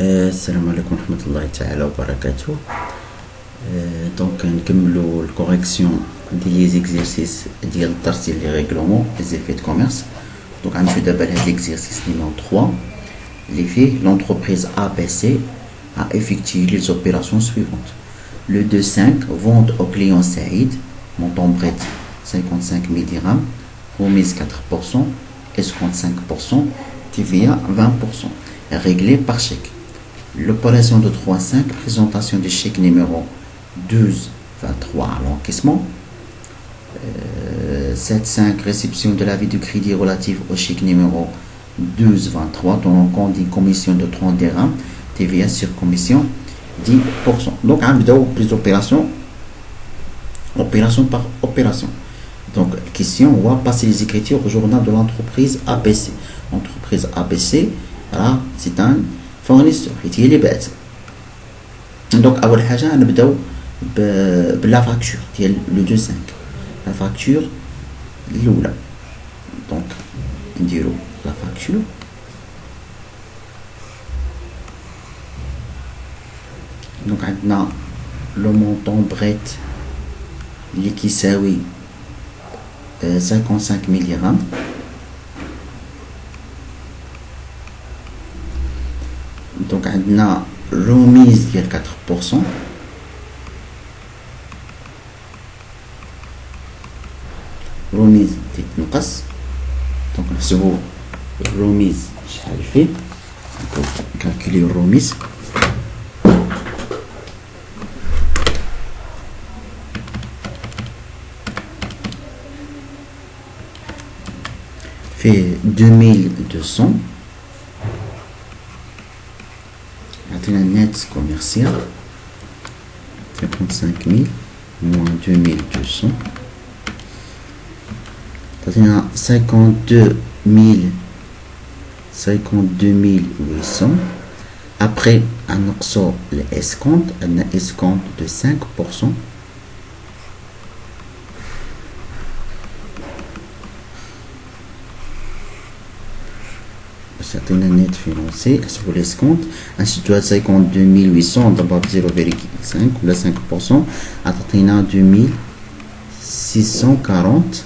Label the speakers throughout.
Speaker 1: السلام عليكم ورحمة الله تعالى وبركاته. دونك نكملو الكوريكسيون ديال لي زيكزيرسيس ديال الدرس ديال لي ريغلومون لي زيفي دو كوميرس. دونك غنمشيو دابا لهاد ليكزيرسيس نيميرو 3 اللي فيه l'entreprise ABC a effectué les opérations suivantes. Le 2.5 vente au client Saïd, montant brut 55 000 dirhams, remise 4%, escompte 5%, TVA 20%, réglé par chèque. L'opération de 3.5, présentation du chèque numéro 12-23 à l'encaissement. 7.5, réception de l'avis de crédit relatif au chèque numéro 12-23 dans le compte d'une commission de 30 dirhams, TVA sur commission 10%. Donc, on va plus d'opérations, opération par opération. Donc, question, on va passer les écritures au journal de l'entreprise ABC. L'entreprise ABC, voilà, c'est un fournisseur, il est bête. Donc, أول حاجة نبداو بلا فاكتور ديال لو 2.5. La facture الأولى. Donc, نديرو la facture. Donc, عندنا le montant brut اللي كيساوي 55 000 dirhams. Donc عندنا remise ديال 4%. remise تنقص. Donc نحسبو remise شحال فيه. calculer remise. fait 2200. Maintenant net commercial 55 000 moins 2200. Maintenant 52 800. Après un sort le escompte, un escompte de 5%. C'est un net financier sur l'escompte. Ensuite, 52 800, d'abord 0,5 ou 5%. Attends, 2640.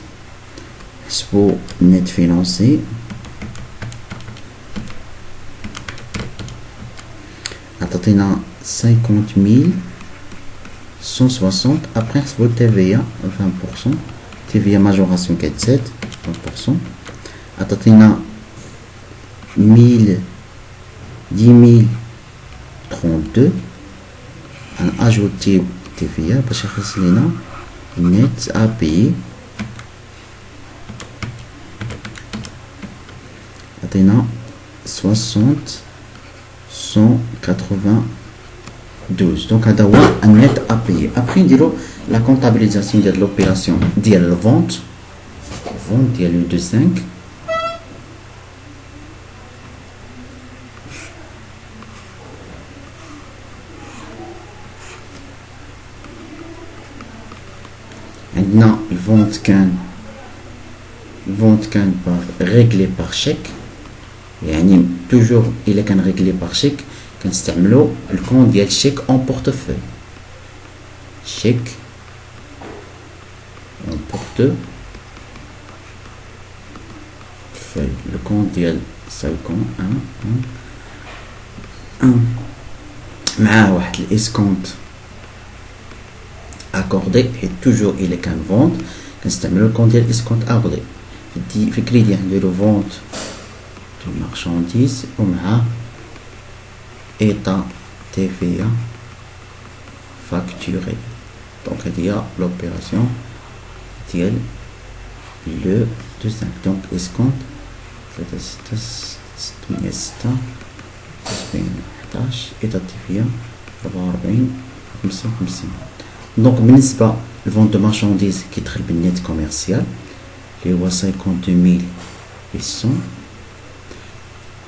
Speaker 1: Pour net financier. Attends, 50 160. Après, c'est TVA 20%. TVA majoration 47, 20%. Attends, 10 032. On a ajouté TVA parce que c'est net à payer. Maintenant 60 192. Donc on a un net à payer. Après on la comptabilisation de l'opération de la vente de le 2.5. Maintenant, vente can par réglé par chèque. يعني toujours il est réglé par chèque. كنستعملو الكون ديال chèque en portefeuille. Chèque en portefeuille. Le compte ديال 51 مع واحد الاسكونت accordé et toujours il est qu'un vente كنستعملو الكون ديال اسكونت accordé في كريدي نديرو vente de marchandise ومع état TVA facturé. Donc il y a l'opération ديال le 2.5. donc escompte 611 état TVA 44 55. Donc بالنسبة للفونت de marchandise qui traite بالنت commercial اللي هو 52 800.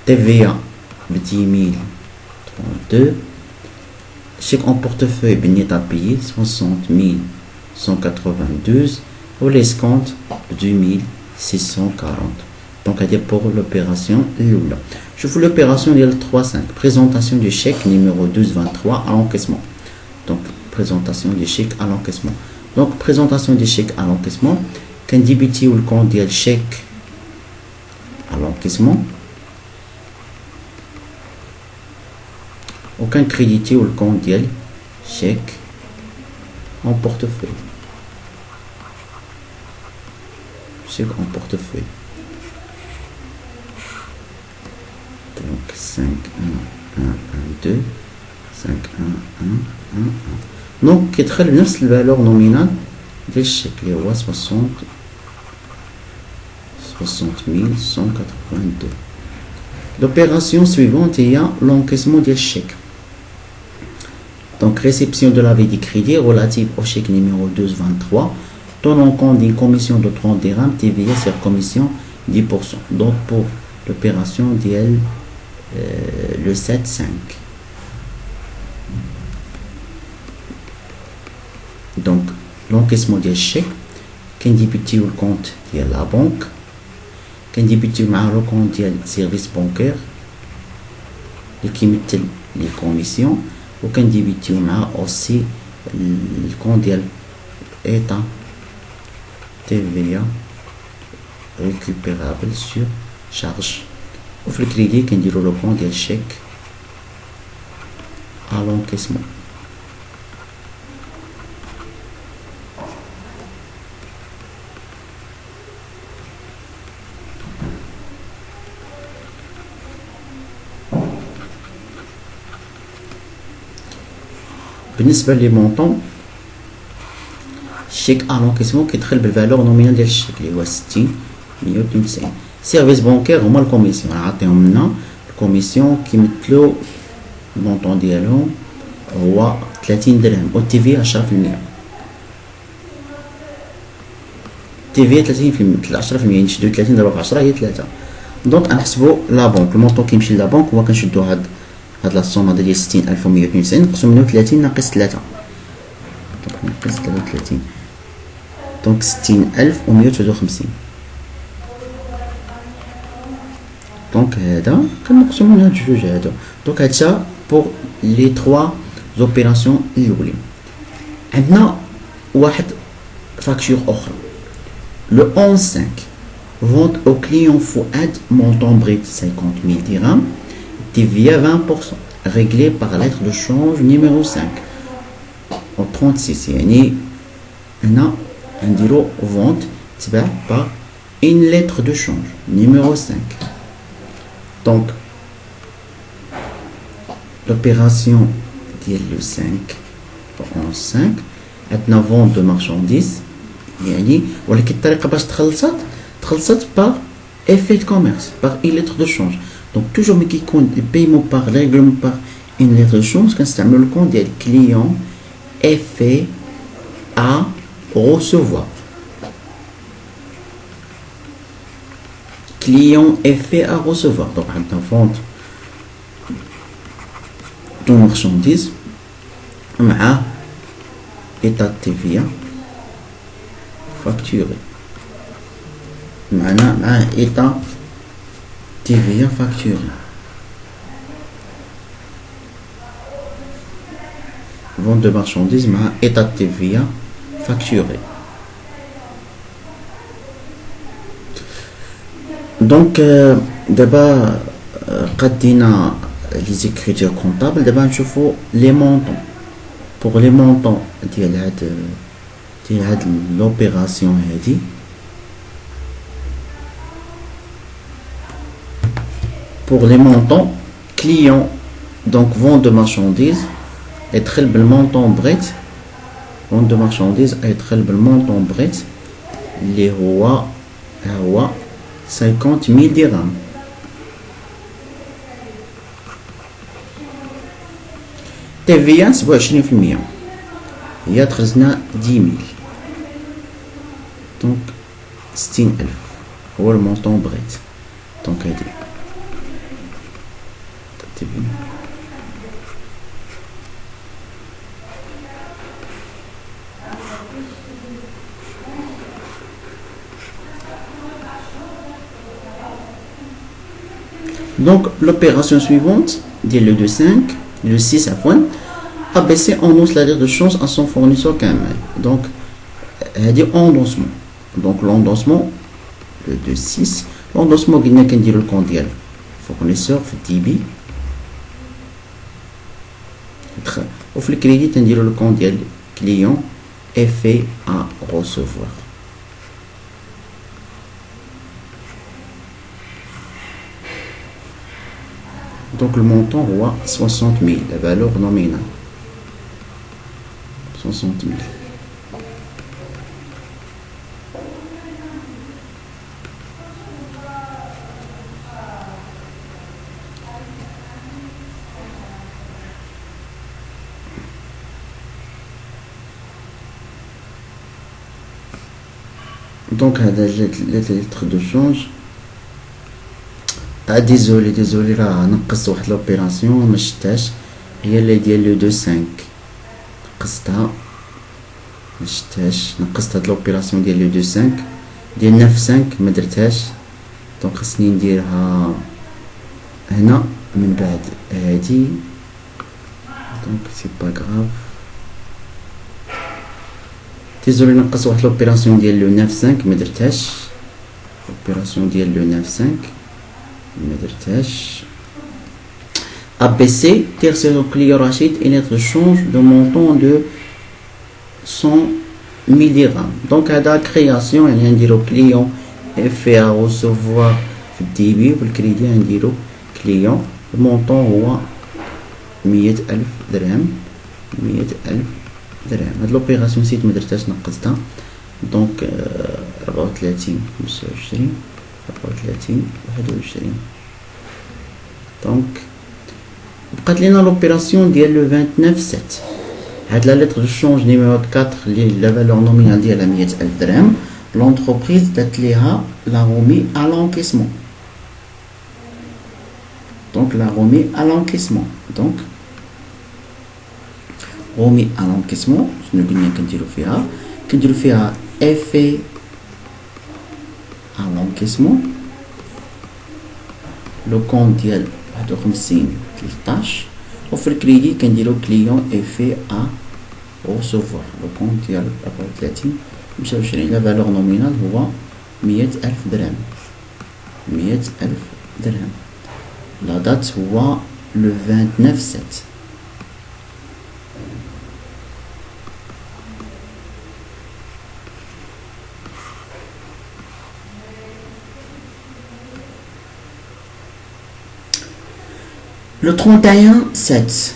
Speaker 1: TVA ب 10 032. Chèque en portefeuille بالنت à payer 60 192 ou l'escompte 2640. Donc, هذه pour l'opération الأولى. شوفوا l'opération ديال 3-5. Présentation du chèque numéro 1223 à l'encaissement. Donc, présentation du chèque à l'encaissement. Donc, présentation du chèque à l'encaissement. كان ديبيتيو الكونت ديال chèque à l'encaissement. وكان كريديتيو الكونت ديال chèque en portefeuille. Chèque en portefeuille. Donc 5, 1, 1, 1, 2, 5, 1, 1, 1, 1. Donc كيدخل بنفس الفالور نومينال ديال الشيك اللي هو 60,182. L'opération suivante est l'encaissement du chèque. Donc réception de l'avis de crédit relative au chèque numéro 1223 tenant compte d'une commission de 30 dirhams TVA sur commission 10%. Donc pour l'opération DL le 7-5. Donc l'encaissement du chèque كان ديبيتيو الكونت ديال لا بنك كان ديبيتيو مع لو كونت ديال سيرفيس بانكير اللي كيمثل لي كوميسيون وكان ديبيتيو مع اوسي الكونت ديال ايتا TVA récupérable sur charge. وفي الكريدي كنديرو لو كونت ديال الشيك à l'encaissement. بالنسبة لي مونطون الشيك à l'encaissement كيدخل بالفالور نومينال ديال الشيك اللي هو 60,192. سيرفيس بانكير هما الكوميسيون عطيهم لنا الكوميسيون كيمثلو المونطون ديالهم هو 30 درهم و تي في 10%. تي في 30% نشدو 30 ضرب 10 هي 3. دونك غنحسبو لا بنك المونطون كيمشي لا بنك هو كنشدو هاد لا الصومه ديال 60,192 نقسم منو 30 ناقص 3. دونك ناقص 33 دونك 60,153. دونك هذا كنقسم من هاد الجوج هادو. دونك هادشا بوغ لي 3 زوبيراسيون الاولين. عندنا واحد فاكتور اخرى لو 11/5 vente au client Fouad montant brut 50,000 dirhams TVA 20% réglé par lettre de change numéro 5 au 36. يعني هنا نديرو vente تباع par une lettre de change numéro 5. Donc l'opération ديال le 5 en 5 عندنا vente de marchandises يعني ولكن الطريقه باش تخلصت par effet de commerce par une lettre de change. Donc toujours ملي كيكون البايمون par règlement par une lettre de change كنستعملو الكونت ديال client effet à recevoir. Client effet à recevoir. Donc عندنا vente de marchandises مع état de TVA facturé مع état TVA facturé. Vente de marchandises مع état de TVA facturé. Donc d'abord قدينا les écritures comptables. دابا نشوفوا les montants. Pour les montants ديال هاد l'opération هادي pour les montants client donc vente de marchandises يدخل بالمونطون بريت vente de marchandises يدخل بالمونطون بريت اللي هو 50,000 درهم. TVA 27% هي دخلتنا 10,000 دونك 60,000 هو المونطون بريت. دونك هادي Donc l'opération suivante, dit le 2,5, le 6 à point, ABC endosse la lettre de change à son fournisseur Kamel. Donc, elle dit endossement. Donc l'endossement, le 2,6, l'endossement qui n'est qu'un dit le condial. Fournisseur, DB. Au le crédit, on dit le condial client est fait à recevoir. Donc le montant est 60 000, la valeur nominale. 60 000. Donc la lettre de change. désolé راه نقصت واحد لوبيراسيون ما شفتهاش هي اللي ديال لو 2 5 نقصتها ما شفتهاش نقصت هاد لوبيراسيون ديال لو 2 5 ديال 9 5 ما درتهاش دونك خصني نديرها هنا من بعد هادي دونك سي با غراف désolé نقصت واحد لوبيراسيون ديال لو 9 5 ما درتهاش لوبيراسيون ديال لو 9 5 ABC, tertiaire au client Rachid, une lettre de change de montant de 100 000 dirhams. Donc, à la création, il y a un dire au client est fait à recevoir le débit pour le crédit, un dire au client. Le montant est 100 000 dirhams. 100 000 dirhams. L'opération, c'est que je vais donc 34 25 34 21 donc بقات لنا l'opération ديال le 29 7 هاد la lettre de change numéro 4 la valeur nominale ديالها 100,000 درهم l'entreprise دات ليها la remis à l'encaissement donc la remis à l'encaissement donc remis à l'encaissement شنو قلنا كنديرو فيها effet à l'encaissement le compte ديال 51 13 وفي الكريدي كنديرو كليون effet à recevoir le compte ديال 34 25 لا فالور نومينال هو 100,000 درهم 100,000 درهم لا دات هو لو 29 7 Le 31 7,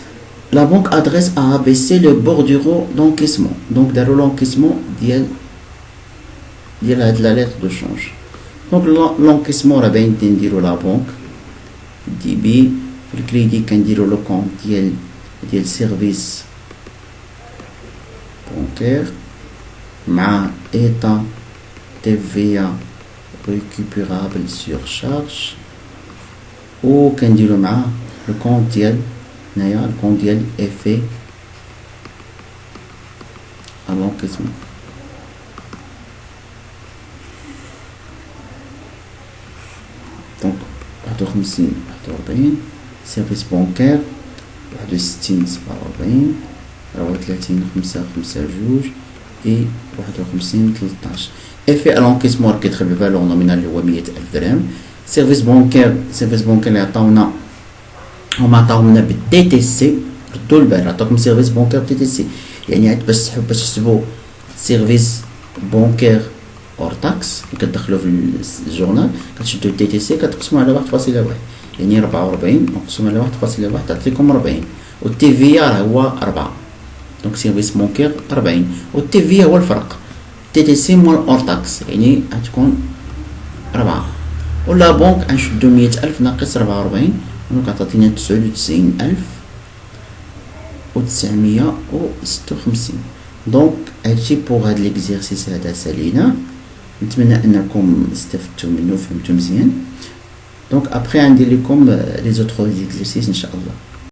Speaker 1: la banque adresse à ABC le bordereau d'encaissement. Donc, dans l'encaissement, il y a la lettre de change. Donc, l'encaissement, la banque, DB, le crédit, le compte, il y a le service bancaire, ma état TVA récupérable sur charge, ou le compte ديال هنايا le compte ديال est fait à l'encaissement donc 51 41 service bancaire 61 47 34 5 5 2 et 51 13 effet à l'encaissement كيدخل بالفالور نومينال اللي هو 100,000 درهم سيرفيس بانكير اللي عطاونا هما عطاونا بالتي تي سي ردوا البال عطاكم سيرفيس بانكير تي تي سي يعني عاد باش تحسبوا سيرفيس بانكير اور تاكس كتدخلوا في الجورنال كتشدوا التي تي سي كتقسموا على 1.1 يعني 44 مقسوم على 1.1 تعطيكم 40 والتي في راه هو 4 دونك سيرفيس بانكير 40 والتي في هو الفرق تي تي سي مول اور تاكس يعني غتكون 4 ولا بنك غنشدو 100,000 ناقص 44 دونك عطاتينا 99,956 دونك هادشي بوغ هاد ليكزيرسيس هذا سالينا نتمنى انكم استفدتوا منه وفهمتوا مزيان دونك ابخي غندير لكم لي زوتر اكزيرسيس ان شاء الله.